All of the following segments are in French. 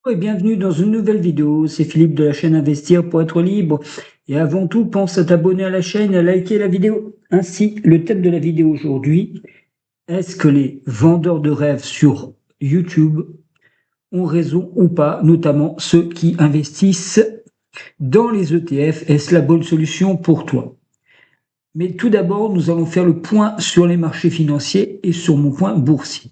Et bienvenue dans une nouvelle vidéo, c'est Philippe de la chaîne Investir pour être libre. Et avant tout, pense à t'abonner à la chaîne et à liker la vidéo. Ainsi, le thème de la vidéo aujourd'hui, est-ce que les vendeurs de rêves sur YouTube ont raison ou pas, notamment ceux qui investissent dans les ETF, est-ce la bonne solution pour toi? Mais tout d'abord, nous allons faire le point sur les marchés financiers et sur mon point boursier.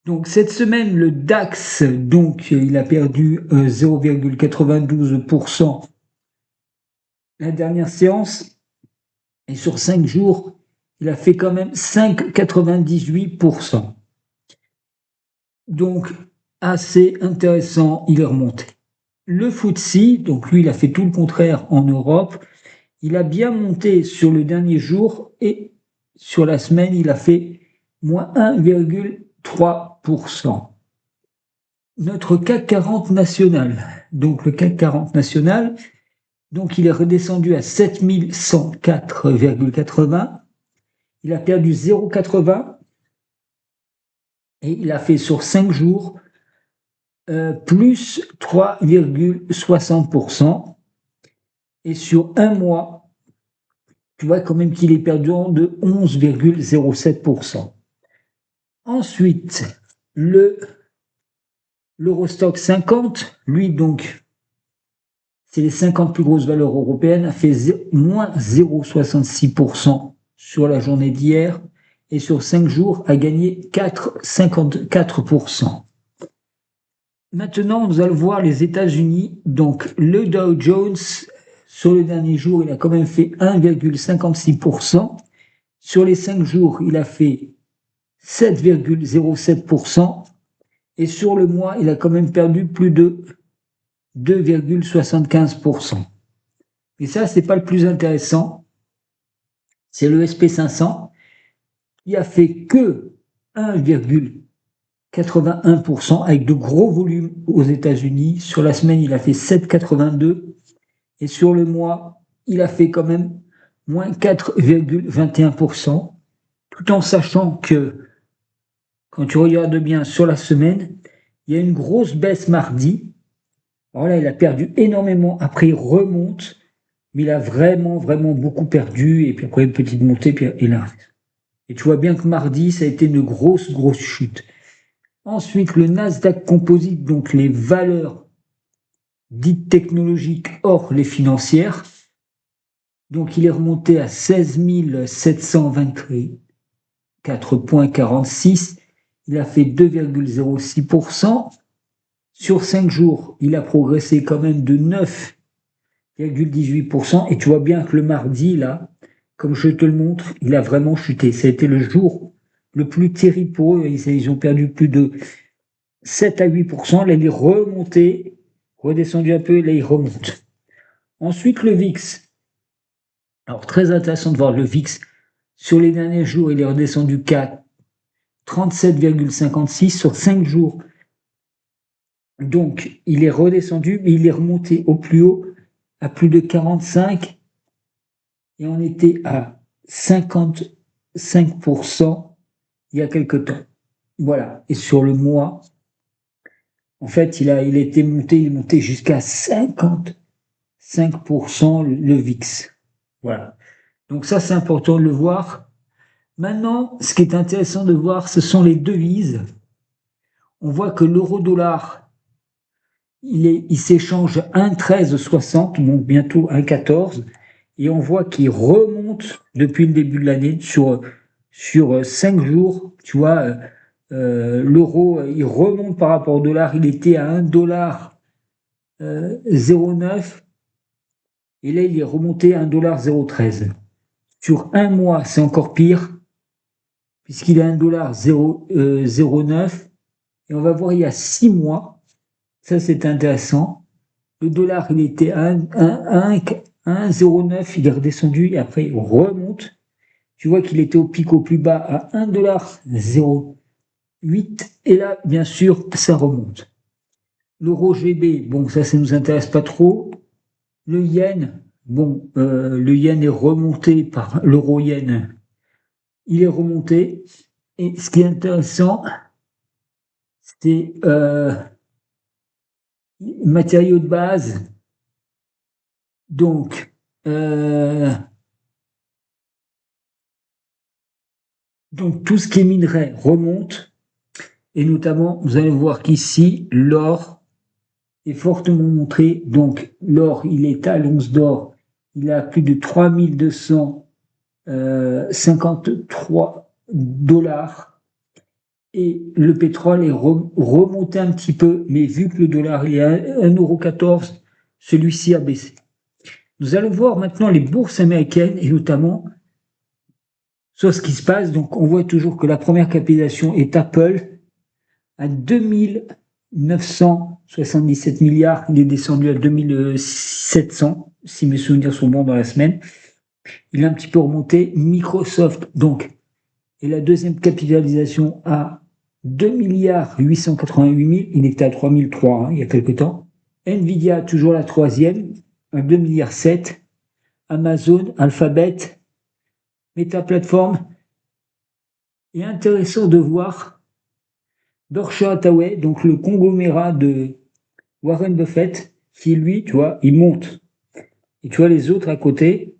Donc cette semaine, le DAX, donc il a perdu 0,92% la dernière séance, et sur 5 jours, il a fait quand même 5,98%. Donc assez intéressant, il est remonté. Le FTSE, donc lui, il a fait tout le contraire en Europe. Il a bien monté sur le dernier jour et sur la semaine, il a fait moins 1,3%. Notre CAC 40 national. Donc le CAC 40 national, donc il est redescendu à 7104,80. Il a perdu 0,80 et il a fait sur 5 jours plus 3,60%. Et sur un mois, tu vois quand même qu'il est perdu de 11,07%. Ensuite, l'Eurostock 50, lui donc, c'est les 50 plus grosses valeurs européennes, a fait moins 0,66% sur la journée d'hier et sur 5 jours a gagné 4,54%. Maintenant, nous allons voir les États-Unis. Donc, le Dow Jones, sur le dernier jour, il a quand même fait 1,56%. Sur les 5 jours, il a fait 7,07%. Et sur le mois, il a quand même perdu plus de 2,75%. Et ça, c'est pas le plus intéressant. C'est le SP500 qui a fait que 1,81% avec de gros volumes aux États-Unis. Sur la semaine, il a fait 7,82 et sur le mois, il a fait quand même moins 4,21%, tout en sachant que quand tu regardes bien sur la semaine, il y a une grosse baisse mardi. Alors là, il a perdu énormément. Après, il remonte, mais il a vraiment, vraiment beaucoup perdu. Et puis après, une petite montée, puis il a. Et tu vois bien que mardi, ça a été une grosse, grosse chute. Ensuite, le Nasdaq Composite, donc les valeurs dites technologiques hors les financières. Donc, il est remonté à 16 724,46. Il a fait 2,06%. Sur 5 jours, il a progressé quand même de 9,18%. Et tu vois bien que le mardi, là, comme je te le montre, il a vraiment chuté. Ça a été le jour le plus terrible pour eux. Ils ont perdu plus de 7 à 8%. Là, il est remonté, redescendu un peu, et là, il remonte. Ensuite, le VIX. Alors, très intéressant de voir le VIX. Sur les derniers jours, il est redescendu qu'à 37,56 sur 5 jours. Donc, il est redescendu, mais il est remonté au plus haut à plus de 45 et on était à 55% il y a quelque temps. Voilà. Et sur le mois, en fait, il est monté jusqu'à 55% le VIX. Voilà. Donc ça, c'est important de le voir. Maintenant, ce qui est intéressant de voir, ce sont les devises. On voit que l'euro-dollar, il s'échange 1,1360, donc bientôt 1,14, et on voit qu'il remonte depuis le début de l'année sur 5 jours. Tu vois, l'euro, il remonte par rapport au dollar. Il était à 1,09 et là, il est remonté à 1,013. Sur un mois, c'est encore pire, puisqu'il est à 1,09. Et on va voir, il y a 6 mois, ça c'est intéressant. Le dollar, il était à 1,09, il est redescendu et après il remonte. Tu vois qu'il était au pic au plus bas à 1,08 et là, bien sûr, ça remonte. L'euro GB, bon, ça ne nous intéresse pas trop. Le yen, bon, le yen est remonté par l'euro yen. Il est remonté. Et ce qui est intéressant, c'est matériaux de base, donc tout ce qui est minerai remonte, et notamment vous allez voir qu'ici l'or est fortement montré. Donc l'or, il est à l'once d'or, il a plus de 3253 $. Et le pétrole est remonté un petit peu, mais vu que le dollar il est à 1,14 €, celui-ci a baissé. Nous allons voir maintenant les bourses américaines et notamment sur ce qui se passe. Donc on voit toujours que la première capitalisation est Apple à 2977 milliards. Il est descendu à 2700, si mes souvenirs sont bons, dans la semaine. Il a un petit peu remonté. Microsoft, donc, est la deuxième capitalisation à 2,888 milliards. Il était à 3003 il y a quelque temps. Nvidia, toujours la troisième, à 2,7 milliards. Amazon, Alphabet, Meta Platform. Il est intéressant de voir Berkshire Hathaway, donc le conglomérat de Warren Buffett, qui lui, tu vois, il monte. Et tu vois les autres à côté,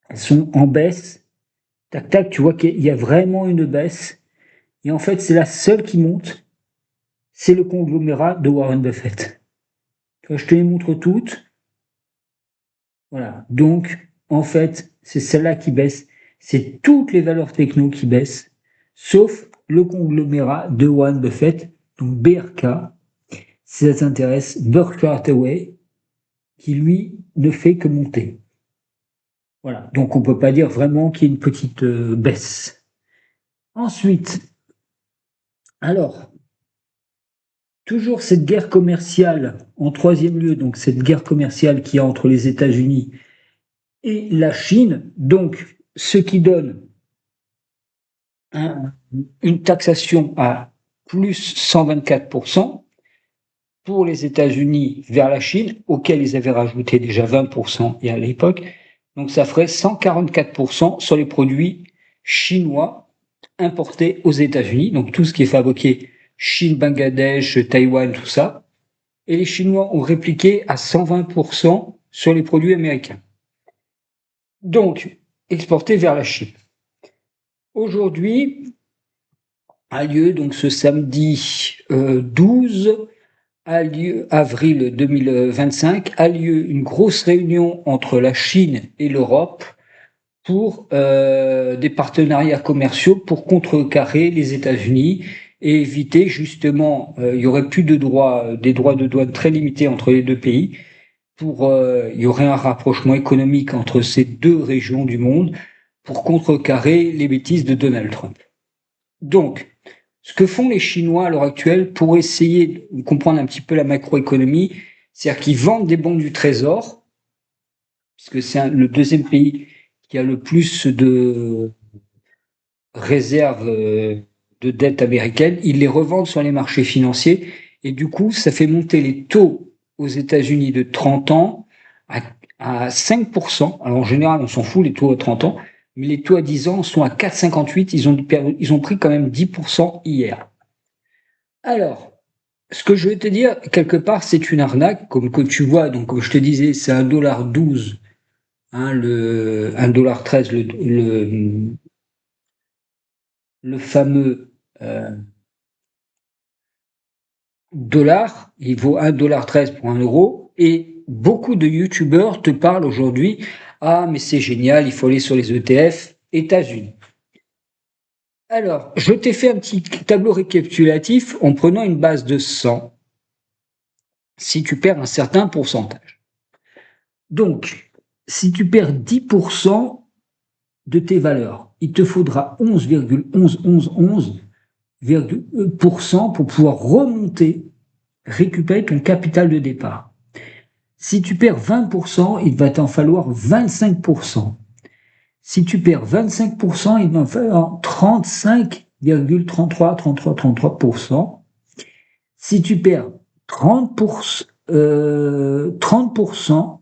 elles sont en baisse. Tac, tac, tu vois qu'il y a vraiment une baisse. Et en fait, c'est la seule qui monte. C'est le conglomérat de Warren Buffett. Tu vois, je te les montre toutes. Voilà. Donc, en fait, c'est celle-là qui baisse. C'est toutes les valeurs techno qui baissent, sauf le conglomérat de Warren Buffett, donc BRK, si ça t'intéresse, Berkshire Hathaway, qui lui ne fait que monter. Voilà. Donc, on peut pas dire vraiment qu'il y ait une petite baisse. Ensuite, alors, toujours cette guerre commerciale en troisième lieu, donc cette guerre commerciale qu'il y a entre les États-Unis et la Chine, donc ce qui donne une taxation à plus 124% pour les États-Unis vers la Chine, auquel ils avaient rajouté déjà 20% à l'époque. Donc ça ferait 144% sur les produits chinois importés aux États-Unis, donc tout ce qui est fabriqué Chine, Bangladesh, Taïwan, tout ça. Et les Chinois ont répliqué à 120% sur les produits américains. Donc, exportés vers la Chine. Aujourd'hui, a lieu, donc ce samedi 12 avril 2025, a lieu une grosse réunion entre la Chine et l'Europe pour des partenariats commerciaux pour contrecarrer les États-Unis et éviter justement, il y aurait plus de des droits de douane très limités entre les deux pays. Il y aurait un rapprochement économique entre ces deux régions du monde pour contrecarrer les bêtises de Donald Trump. Donc, ce que font les Chinois à l'heure actuelle pour essayer de comprendre un petit peu la macroéconomie, c'est-à-dire qu'ils vendent des bons du trésor, puisque c'est le deuxième pays qui a le plus de réserves de dette américaine, ils les revendent sur les marchés financiers, et du coup, ça fait monter les taux aux États-Unis de 30 ans à 5%. Alors en général, on s'en fout, les taux à 30 ans, mais les taux à 10 ans sont à 4,58. Ils ont pris quand même 10% hier. Alors, ce que je veux te dire, quelque part, c'est une arnaque, comme tu vois, donc comme je te disais, c'est 1,12 $, le 1,13 $, le fameux dollar, il vaut 1,13 $ pour 1 euro, et beaucoup de youtubeurs te parlent aujourd'hui, ah mais c'est génial, il faut aller sur les ETF États-Unis. Alors, je t'ai fait un petit tableau récapitulatif en prenant une base de 100, si tu perds un certain pourcentage. Donc, si tu perds 10% de tes valeurs, il te faudra 11,1111% pour pouvoir remonter, récupérer ton capital de départ. Si tu perds 20%, il va t'en falloir 25%. Si tu perds 25%, il va en falloir 35,33%. Si tu perds 30%,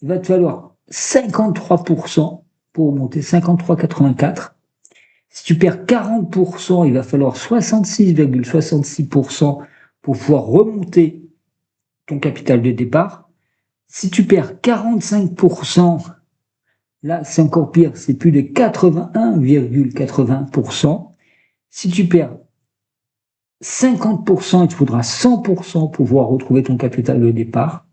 il va te falloir 53% pour monter, 53,84. Si tu perds 40%, il va falloir 66,66% pour pouvoir remonter ton capital de départ. Si tu perds 45%, là c'est encore pire, c'est plus de 81,80%. Si tu perds 50%, il te faudra 100% pour pouvoir retrouver ton capital de départ.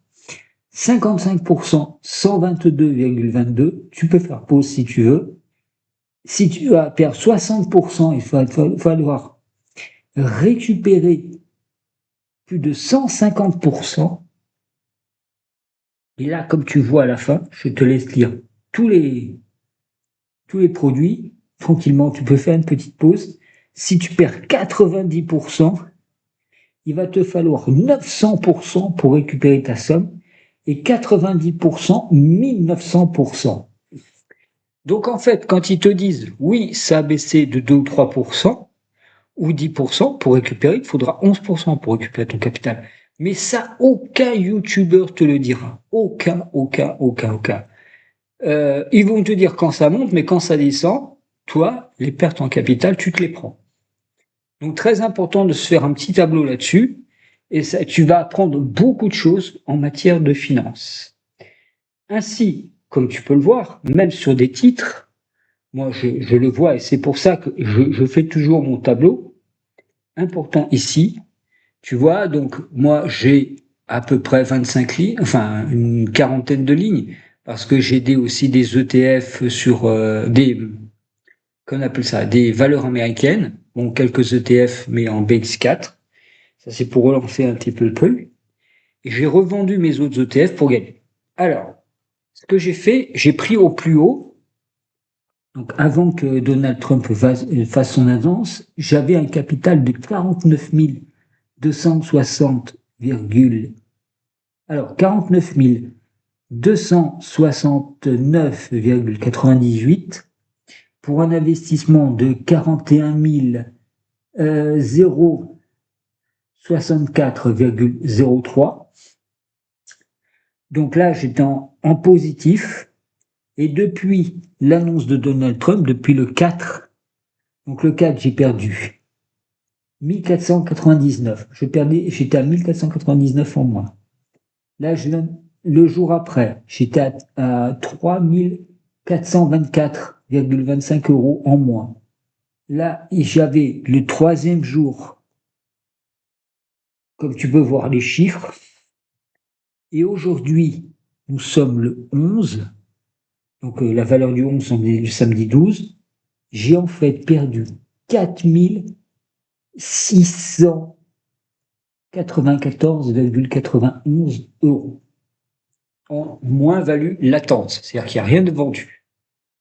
55%, 122,22, tu peux faire pause si tu veux. Si tu vas perdre 60%, il va falloir récupérer plus de 150%. Et là, comme tu vois à la fin, je te laisse lire tous les produits. Tranquillement, tu peux faire une petite pause. Si tu perds 90%, il va te falloir 900% pour récupérer ta somme et 90%, 1900%. Donc en fait, quand ils te disent oui, ça a baissé de 2 ou 3% ou 10% pour récupérer, il te faudra 11% pour récupérer ton capital. Mais ça, aucun youtubeur te le dira. Aucun. Ils vont te dire quand ça monte, mais quand ça descend, toi, les pertes en capital, tu te les prends. Donc très important de se faire un petit tableau là-dessus, et ça, tu vas apprendre beaucoup de choses en matière de finance. Ainsi, comme tu peux le voir, même sur des titres, moi je le vois, et c'est pour ça que je fais toujours mon tableau. Important ici, tu vois, donc moi j'ai à peu près 25 lignes, enfin une quarantaine de lignes, parce que j'ai aussi des ETF sur qu'on appelle ça, des valeurs américaines, bon quelques ETF mais en BX4, ça c'est pour relancer un petit peu le truc, et j'ai revendu mes autres ETF pour gagner. Alors, ce que j'ai fait, j'ai pris au plus haut. Donc, avant que Donald Trump fasse son annonce, j'avais un capital de 49 260, alors 49 269,98 pour un investissement de 41 064,03. Donc là, j'étais en positif. Et depuis l'annonce de Donald Trump, depuis le 4, donc le 4, j'ai perdu 1499. J'étais à 1499 en moins. Là, le jour après, j'étais à 3424,25 € en moins. Là, j'avais le troisième jour, comme tu peux voir les chiffres. Et aujourd'hui, nous sommes le 11. Donc la valeur du 11, c'est le samedi 12, j'ai en fait perdu 4694,91 € en moins-value latente, c'est-à-dire qu'il n'y a rien de vendu.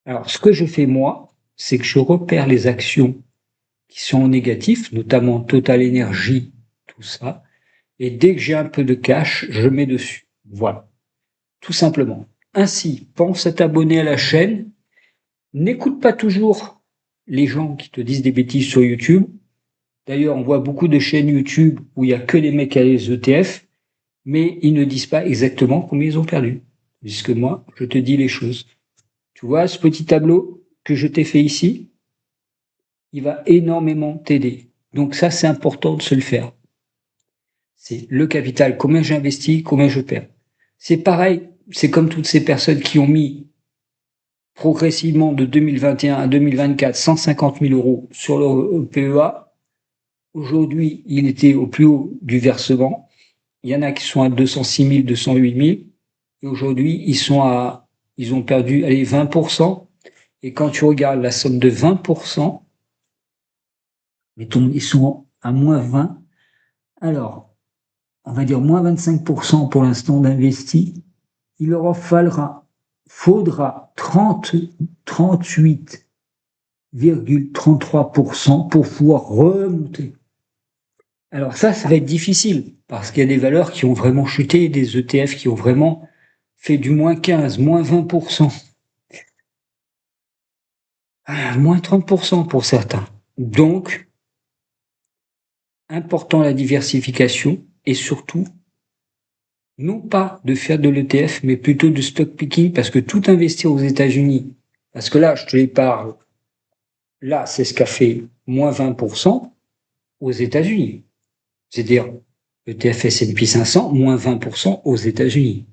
Alors ce que je fais moi, c'est que je repère les actions qui sont en négatif, notamment Total Energy, tout ça, et dès que j'ai un peu de cash, je mets dessus. Voilà, tout simplement. Ainsi, pense à t'abonner à la chaîne. N'écoute pas toujours les gens qui te disent des bêtises sur YouTube. D'ailleurs, on voit beaucoup de chaînes YouTube où il n'y a que les mecs à les ETF, mais ils ne disent pas exactement combien ils ont perdu. Puisque moi, je te dis les choses. Tu vois, ce petit tableau que je t'ai fait ici, il va énormément t'aider. Donc ça, c'est important de se le faire. C'est le capital, combien j'investis, combien je perds. C'est pareil, c'est comme toutes ces personnes qui ont mis progressivement de 2021 à 2024 150 000 € sur leur PEA. Aujourd'hui, il était au plus haut du versement. Il y en a qui sont à 206 000, 208 000. Et aujourd'hui, ils ont perdu, 20%. Et quand tu regardes la somme de 20%, mettons, ils sont à moins 20. Alors, on va dire moins 25% pour l'instant d'investis. Il leur faudra 38,33% pour pouvoir remonter. Alors ça va être difficile, parce qu'il y a des valeurs qui ont vraiment chuté, des ETF qui ont vraiment fait du moins 15, moins 20%, moins 30% pour certains. Donc, important la diversification, et surtout, non pas de faire de l'ETF, mais plutôt de stock picking, parce que tout investir aux États-Unis, parce que là, je te les parle, là, c'est ce qu'a fait moins 20% aux États-Unis. C'est-à-dire, ETF S&P 500, moins 20% aux États-Unis.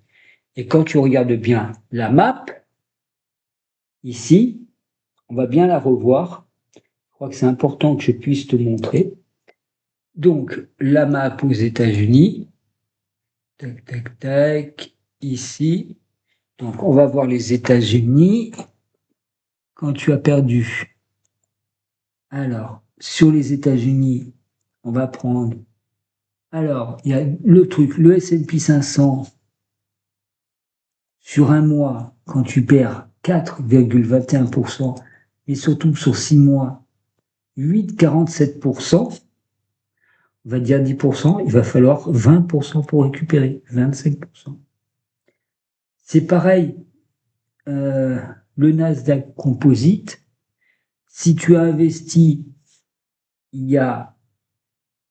Et quand tu regardes bien la map, ici, on va bien la revoir. Je crois que c'est important que je puisse te montrer. Donc, la map aux États-Unis, tac, tac, tac, ici. Donc, on va voir les États-Unis. Quand tu as perdu. Alors, sur les États-Unis, on va prendre. Alors, il y a le truc, le S&P 500. Sur un mois, quand tu perds 4,21%, et surtout sur 6 mois, 8,47%, on va dire 10%, il va falloir 20% pour récupérer, 25%. C'est pareil, le Nasdaq Composite, si tu as investi il y a,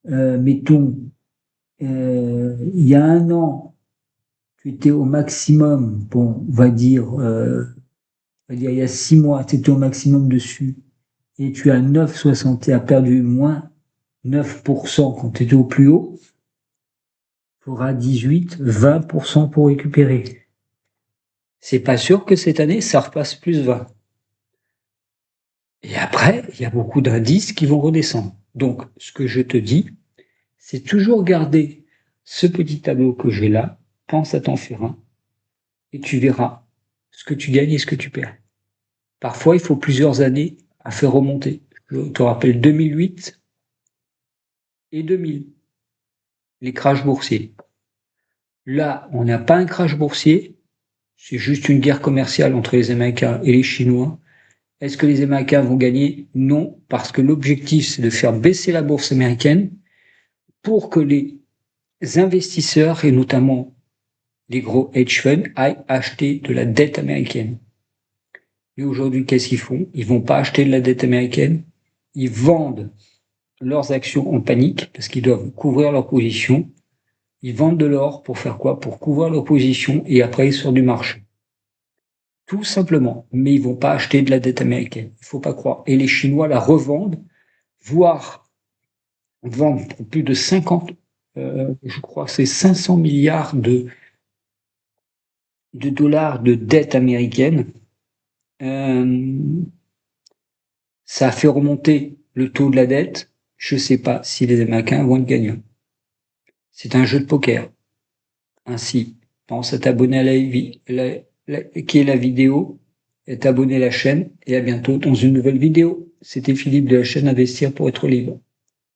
mettons, il y a un an, tu étais au maximum, bon, on va dire il y a 6 mois, tu étais au maximum dessus, et tu as 9,60 et as perdu moins 9% quand tu étais au plus haut, il faudra 18, 20% pour récupérer. C'est pas sûr que cette année, ça repasse plus 20. Et après, il y a beaucoup d'indices qui vont redescendre. Donc, ce que je te dis, c'est toujours garder ce petit tableau que j'ai là, pense à t'en faire un, et tu verras ce que tu gagnes et ce que tu perds. Parfois, il faut plusieurs années à faire remonter. Je te rappelle 2008 et 2000, les crashs boursiers. Là, on n'a pas un crash boursier, c'est juste une guerre commerciale entre les Américains et les Chinois. Est-ce que les Américains vont gagner? Non, parce que l'objectif, c'est de faire baisser la bourse américaine pour que les investisseurs, et notamment les gros hedge funds, aillent acheter de la dette américaine. Et aujourd'hui, qu'est-ce qu'ils font? Ils vont pas acheter de la dette américaine, ils vendent leurs actions en panique, parce qu'ils doivent couvrir leur position. Ils vendent de l'or pour faire quoi? Pour couvrir leur position, et après ils sortent du marché. Tout simplement. Mais ils vont pas acheter de la dette américaine. Il faut pas croire. Et les Chinois la revendent, voire vendent pour plus de 50, je crois que c'est 500 milliards de dollars de dette américaine. Ça a fait remonter le taux de la dette. Je sais pas si les Américains vont être gagnants. C'est un jeu de poker. Ainsi, pense à t'abonner à qui est la vidéo, et t'abonner à la chaîne, et à bientôt dans une nouvelle vidéo. C'était Philippe de la chaîne Investir pour être libre.